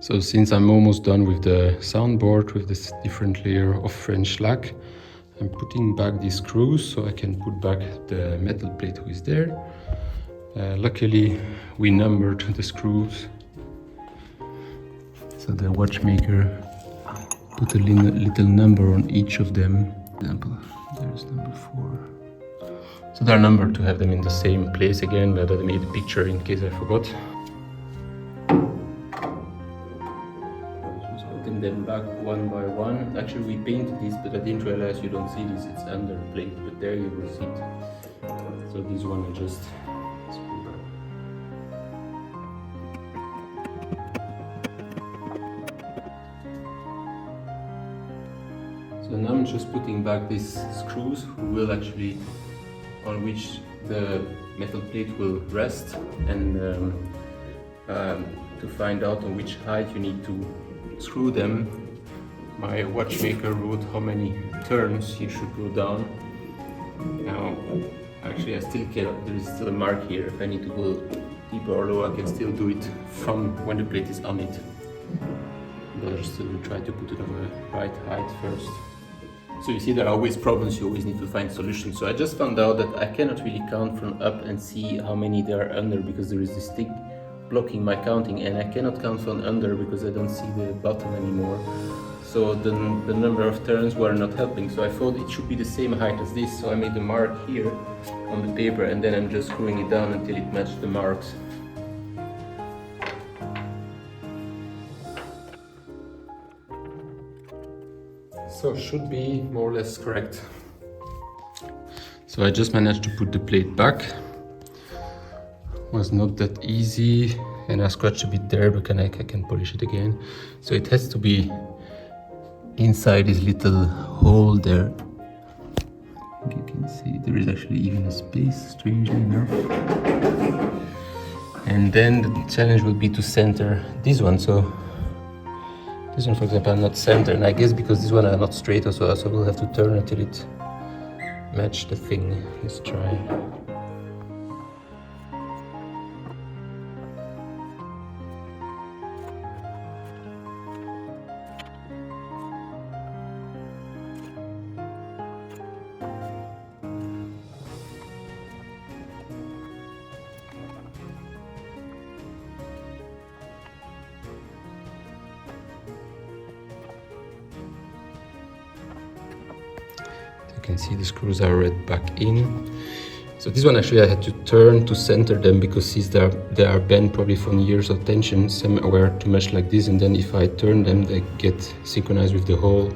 So since I'm almost done with the soundboard with this different layer of French lac, I'm putting back these screws so I can put back the metal plate who is there. Luckily we numbered the screws, so the watchmaker put a little number on each of them. For example, there's number 4. So they're numbered to have them in the same place again, but I made a picture in case I forgot. Them back one by one. Actually we painted this, but I didn't realize you don't see this, it's under the plate, but there you will see it. So this one I just screw back. So now I'm just putting back these screws on which the metal plate will rest, and to find out on which height you need to screw them, my watchmaker wrote how many turns you should go down. Now, actually I still cannot, there is still a mark here. If I need to go deeper or lower, I can still do it from when the plate is on it. But I still will try to put it on the right height first. So you see there are always problems, you always need to find solutions. So I just found out that I cannot really count from up and see how many there are under, because there is this stick blocking my counting, and I cannot count from under because I don't see the bottom anymore. So the number of turns were not helping, so I thought it should be the same height as this, so I made a mark here on the paper, and then I'm just screwing it down until it matched the marks. So should be more or less correct. So I just managed to put the plate back. Was not that easy, and I scratched a bit there, but I can polish it again. So it has to be inside this little hole there. You can see there is actually even a space, strangely enough. And then the challenge will be to center this one. So this one, for example, I'm not centered, and I guess because this one are not straight also, so we'll have to turn until it matches the thing. Let's try. You can see the screws are red back in. So this one actually I had to turn to center them, because since they are bent probably from years of tension, some were too much like this, and then if I turn them they get synchronized with the hole,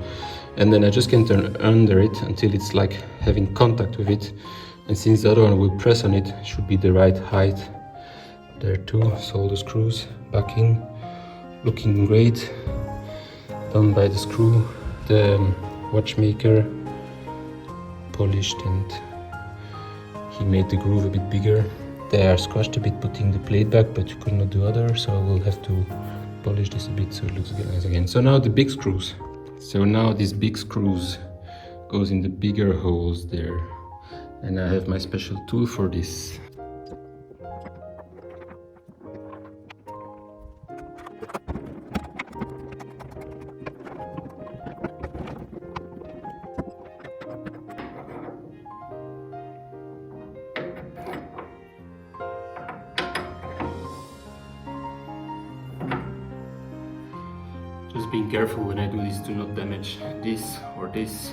and then I just can turn under it until it's like having contact with it, and since the other one will press on it, it should be the right height there too. So all the screws back in, looking great, done by the screw, the watchmaker polished, and he made the groove a bit bigger. They are scratched a bit putting the plate back, but you could not do other, so we'll have to polish this a bit so it looks nice again. So now the big screws. So now these big screws goes in the bigger holes there, and I have my special tool for this. Just being careful when I do this to not damage this or this.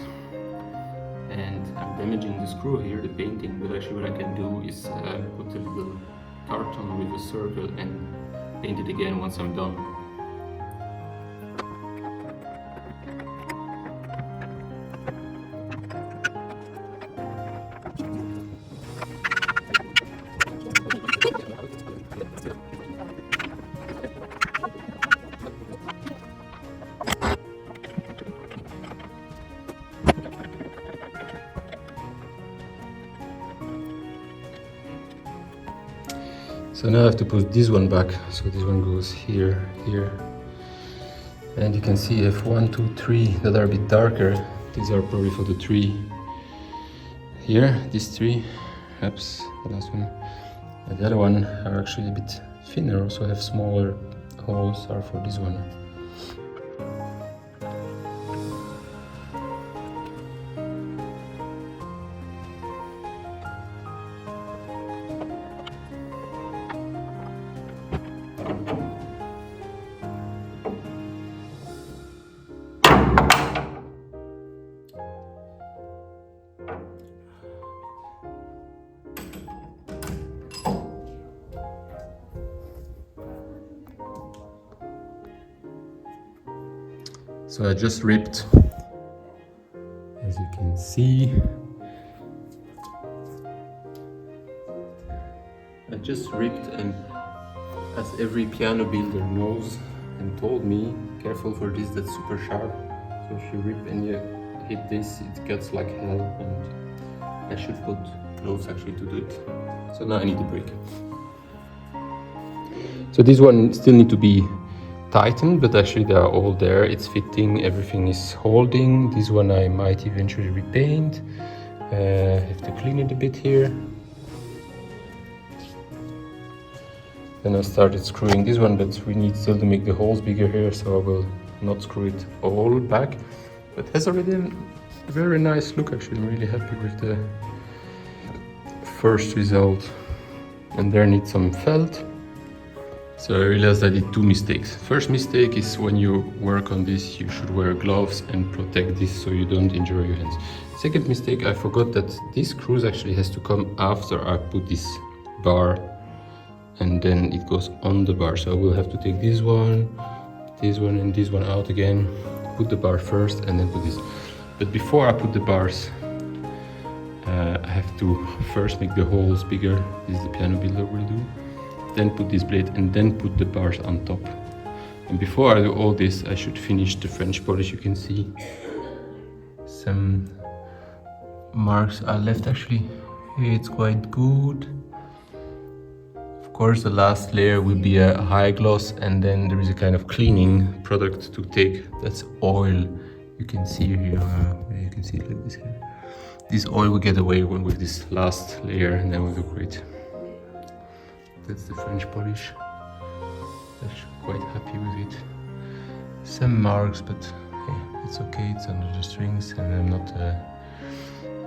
And I'm damaging the screw here, the painting, but actually what I can do is put a little carton with a circle and paint it again once I'm done. So now I have to put this one back, so this one goes here, here. And you can see I have 1, 2, 3 that are a bit darker. These are probably for the 3 here, these 3, perhaps the last one. And the other one are actually a bit thinner, also have smaller holes are for this one. So I just ripped, as you can see, and as every piano builder knows and told me, careful for this, that's super sharp. So if you rip and you hit this, it cuts like hell, and I should put gloves actually to do it. So now I need a break. So this one still need to be tightened, but actually they are all there. It's fitting, everything is holding. This one I might eventually repaint. Have to clean it a bit here. Then I started screwing this one, but we need still to make the holes bigger here, so I will not screw it all back. But it has already a very nice look actually. I'm really happy with the first result. And there needs some felt. So I realized I did two mistakes. First mistake is when you work on this, you should wear gloves and protect this so you don't injure your hands. Second mistake, I forgot that this screws actually has to come after I put this bar, and then it goes on the bar. So I will have to take this one and this one out again, put the bar first and then put this. But before I put the bars, I have to first make the holes bigger. This is the piano builder will do. Then put this blade and then put the bars on top. And before I do all this, I should finish the French polish. You can see some marks are left actually. It's quite good. Of course, the last layer will be a high gloss, and then there is a kind of cleaning product to take. That's oil. You can see here, you can see it like this here. This oil will get away with this last layer, and then will look great. That's the French polish. I'm quite happy with it. Some marks, but hey, it's okay, it's under the strings, and I'm not a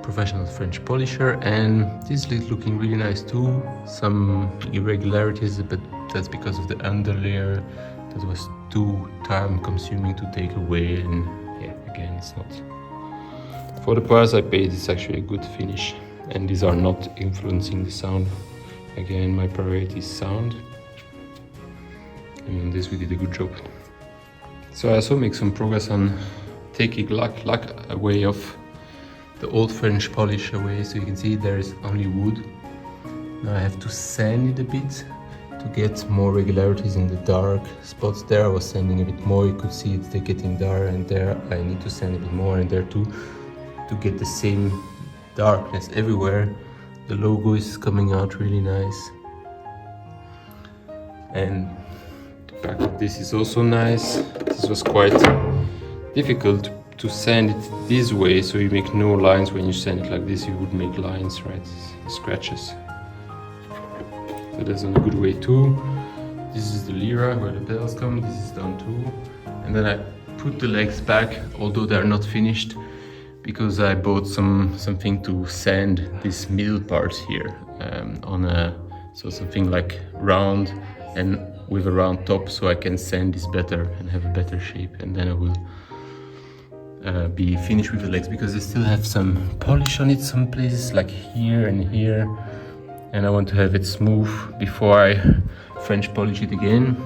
professional French polisher. And this is looking really nice too. Some irregularities, but that's because of the under layer that was too time consuming to take away. And yeah, again, it's not. For the price I paid, it's actually a good finish, and these are not influencing the sound. Again, my priority is sound, and on this we did a good job. So I also make some progress on taking lac away of the old French polish away. So you can see there is only wood. Now I have to sand it a bit to get more regularities in the dark spots. There I was sanding a bit more, you could see it's getting darker, and there I need to sand a bit more, and there too, to get the same darkness everywhere. The logo is coming out really nice, and the back of this is also nice. This was quite difficult to sand it this way, so you make no lines. When you sand it like this, you would make lines, right? Scratches. So that's on a good way too. This is the lira where the pedals come. This is done too. And then I put the legs back, although they're not finished, because I bought something to sand this middle part here so something like round and with a round top, so I can sand this better and have a better shape, and then I will be finished with the legs, because I still have some polish on it some places like here and here, and I want to have it smooth before I French polish it again.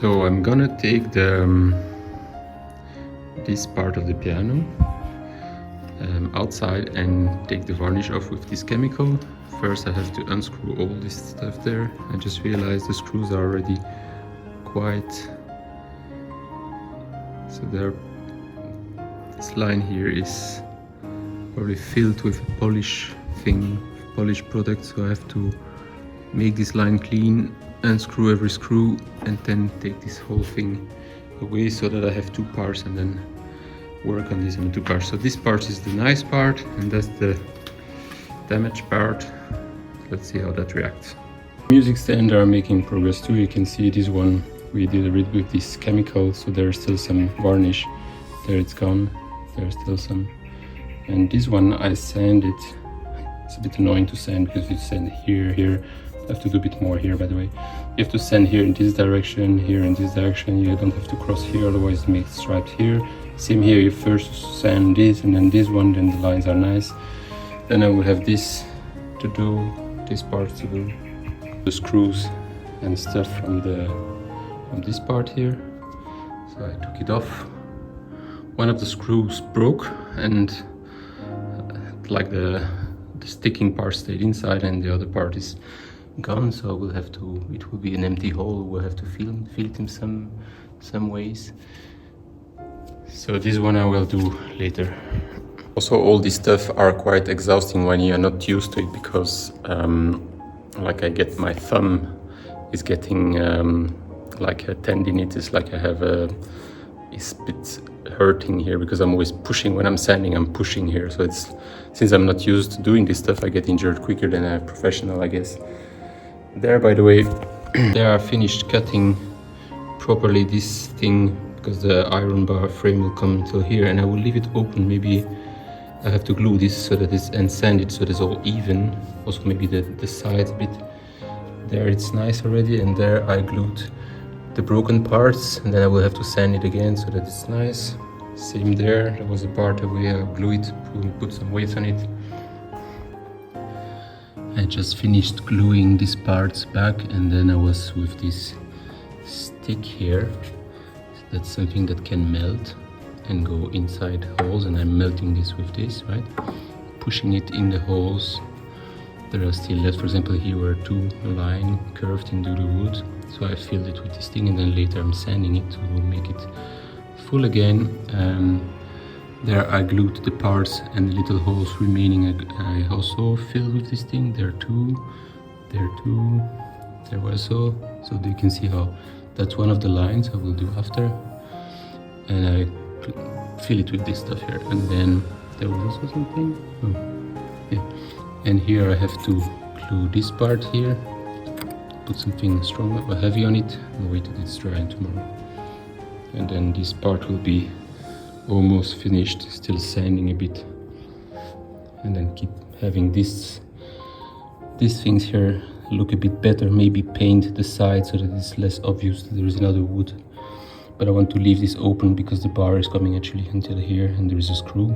So I'm gonna take this part of the piano outside and take the varnish off with this chemical. First I have to unscrew all this stuff there. I just realized the screws are already quite... So this line here is probably filled with a polish product, so I have to make this line clean, unscrew every screw, and then take this whole thing away, so that I have two parts, and then work on this in two parts. So this part is the nice part, and that's the damaged part. let's see how that reacts. Music stand are making progress too. You can see this one we did a bit with this chemical, so there's still some varnish. There it's gone, there's still some. And this one I sanded. It's a bit annoying to sand because you sand here, here. I have to do a bit more here, by the way. You have to sand here in this direction, here in this direction. You don't have to cross here, otherwise it makes stripes here. Same here, you first sand this and then this one, then the lines are nice. Then I will have this to do, this part to do. The screws and stuff from this part here. So I took it off. One of the screws broke and like the sticking part stayed inside and the other part is gone, so we'll have to, it will be an empty hole. We'll have to fill it in some ways. So this one I will do later. Also, all this stuff are quite exhausting when you are not used to it, because like I get my thumb is getting like a tendinitis, like I have it's a bit hurting here because I'm always pushing. When I'm sanding, I'm pushing here, so it's, since I'm not used to doing this stuff, I get injured quicker than a professional, I guess. There, by the way, they are finished cutting properly this thing, because the iron bar frame will come until here, and I will leave it open. Maybe I have to glue this so that it's, and sand it so that it's all even. Also maybe the sides a bit. There it's nice already, and there I glued the broken parts, and then I will have to sand it again so that it's nice. Same there, there was a part that we glue it, put some weight on it. I just finished gluing these parts back, and then I was with this stick here. So that's something that can melt and go inside holes, and I'm melting this with this, right? Pushing it in the holes. There are still left, for example, here were two lines curved into the wood. So I filled it with this thing, and then later I'm sanding it to make it full again. There I glued the parts, and the little holes remaining I also filled with this thing. There too, there too, there was so you can see how that's one of the lines I will do after. And I fill it with this stuff here, and then there was also something. Oh, yeah. And here I have to glue this part here. Put something strong or heavy on it and wait till it's dry tomorrow. And then this part will be almost finished, still sanding a bit, and then keep having these things here look a bit better. Maybe paint the sides so that it's less obvious that there is another wood, but I want to leave this open because the bar is coming actually until here, and there is a screw.